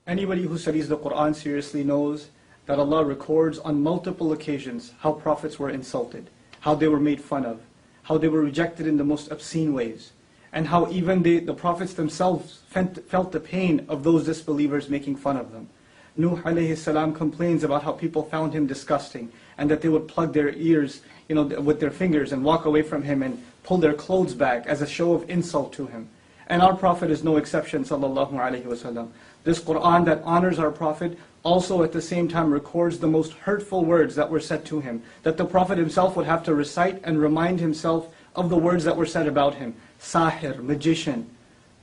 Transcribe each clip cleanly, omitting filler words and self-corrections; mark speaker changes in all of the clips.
Speaker 1: Anybody who studies the Quran seriously knows that Allah records on multiple occasions how prophets were insulted, how they were made fun of, how they were rejected in the most obscene ways, and how even the prophets themselves felt the pain of those disbelievers making fun of them. Nuh alayhi salam complains about how people found him disgusting, and that they would plug their ears, with their fingers and walk away from him and pull their clothes back as a show of insult to him. And our Prophet is no exception, sallallahu alaihi wasallam. This Quran that honors our Prophet also at the same time records the most hurtful words that were said to him, that the Prophet himself would have to recite and remind himself of the words that were said about him. Sahir, magician,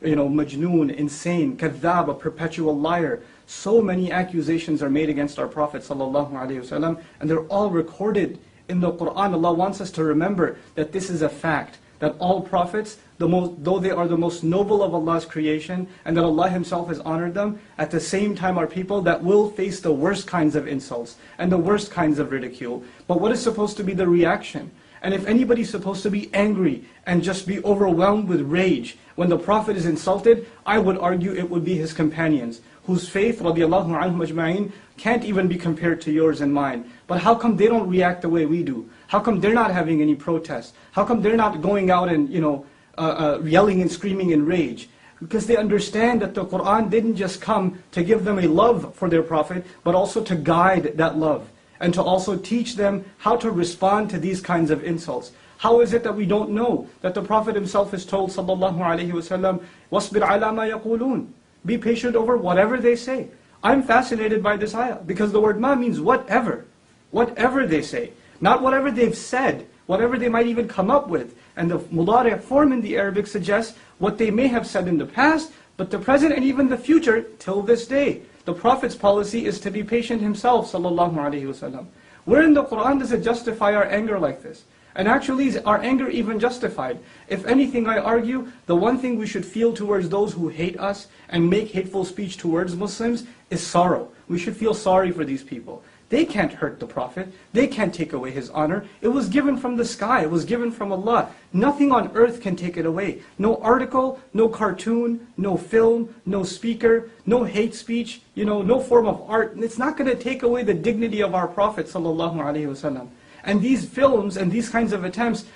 Speaker 1: majnoon, insane, kadhab, a perpetual liar. So many accusations are made against our Prophet sallallahu alaihi wasallam, and they're all recorded in the Quran. Allah wants us to remember that this is a fact, that all prophets, though they are the most noble of Allah's creation, and that Allah Himself has honored them, at the same time are people that will face the worst kinds of insults and the worst kinds of ridicule. But what is supposed to be the reaction? And if anybody's supposed to be angry and just be overwhelmed with rage when the Prophet is insulted, I would argue it would be his companions, whose faith, radiallahu anhum ajma'in, can't even be compared to yours and mine. But how come they don't react the way we do? How come they're not having any protests? How come they're not going out and yelling and screaming in rage? Because they understand that the Quran didn't just come to give them a love for their Prophet, but also to guide that love, and to also teach them how to respond to these kinds of insults. How is it that we don't know that the Prophet himself is told, sallallahu alaihi wasallam, وَاصْبِرْ عَلَى مَا يَقُولُونَ, be patient over whatever they say. I'm fascinated by this ayah, because the word ma means whatever. Whatever they say. Not whatever they've said, whatever they might even come up with. And the mudari' form in the Arabic suggests what they may have said in the past, but the present and even the future till this day. The Prophet's policy is to be patient himself, sallallahu alaihi wasallam. Where in the Quran does it justify our anger like this? And actually, is our anger even justified? If anything, I argue, the one thing we should feel towards those who hate us and make hateful speech towards Muslims is sorrow. We should feel sorry for these people. They can't hurt the Prophet. They can't take away his honor. It was given from the sky. It was given from Allah. Nothing on earth can take it away. No article, no cartoon, no film, no speaker, no hate speech, no form of art. It's not going to take away the dignity of our Prophet sallallahu alaihi wasallam. And these films and these kinds of attempts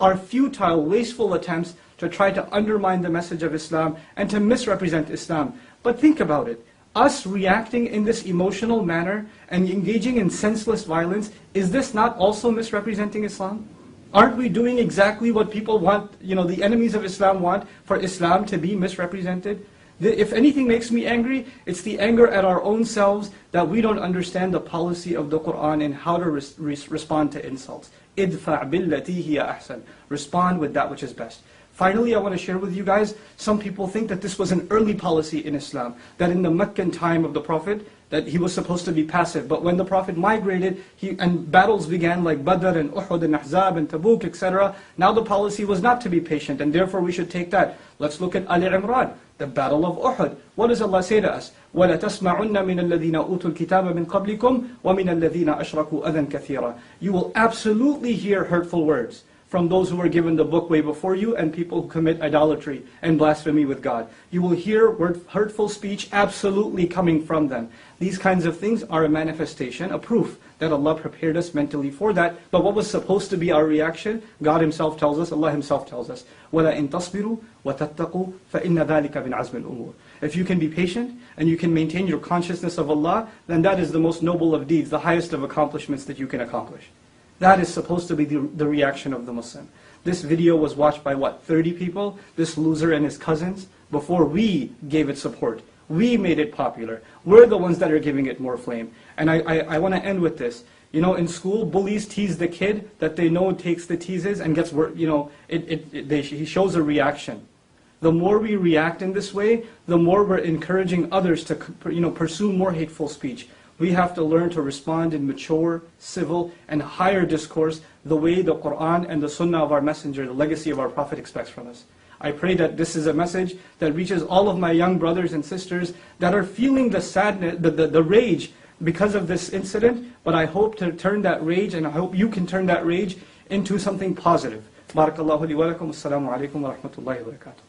Speaker 1: are futile, wasteful attempts to try to undermine the message of Islam and to misrepresent Islam. But think about it. Us reacting in this emotional manner and engaging in senseless violence, is this not also misrepresenting Islam? Aren't we doing exactly what people want, the enemies of Islam want for Islam to be misrepresented? If anything makes me angry, it's the anger at our own selves that we don't understand the policy of the Quran and how to respond to insults. إِدْفَعْ بِالَّتِي هِيَ أَحْسَنُ. Respond with that which is best. Finally, I want to share with you guys, some people think that this was an early policy in Islam, that in the Meccan time of the Prophet, that he was supposed to be passive. But when the Prophet migrated, and battles began like Badr and Uhud and Ahzab and Tabuk, etc., now the policy was not to be patient, and therefore we should take that. Let's look at Ali Imran, the battle of Uhud. What does Allah say to us? وَلَتَسْمَعُنَّ مِنَ الَّذِينَ أُوتُوا الْكِتَابَ مِنْ قَبْلِكُمْ وَمِنَ الَّذِينَ أَشْرَكُوا أَذًى كَثِيرًا. You will absolutely hear hurtful words from those who were given the book way before you and people who commit idolatry and blasphemy with God. You will hear hurtful speech absolutely coming from them. These kinds of things are a manifestation, a proof that Allah prepared us mentally for that. But what was supposed to be our reaction? God Himself tells us, Allah Himself tells us, وَلَئِن تَصْبِرُوا وَتَتَّقُوا فَإِنَّ ذَلِكَ مِنْ عَزْمِ الْأُمُورِ. If you can be patient and you can maintain your consciousness of Allah, then that is the most noble of deeds, the highest of accomplishments that you can accomplish. That is supposed to be the reaction of the Muslim. This video was watched by 30 people? This loser and his cousins? Before we gave it support. We made it popular. We're the ones that are giving it more flame. And I want to end with this. In school, bullies tease the kid that they know takes the teases and gets, he shows a reaction. The more we react in this way, the more we're encouraging others to pursue more hateful speech. We have to learn to respond in mature, civil, and higher discourse the way the Quran and the Sunnah of our Messenger, the legacy of our Prophet, expects from us. I pray that this is a message that reaches all of my young brothers and sisters that are feeling the sadness, the rage because of this incident, but I hope to turn that rage, and I hope you can turn that rage into something positive. Barakallahu li wa lakum. Assalamu alaikum wa rahmatullahi wa barakatuh.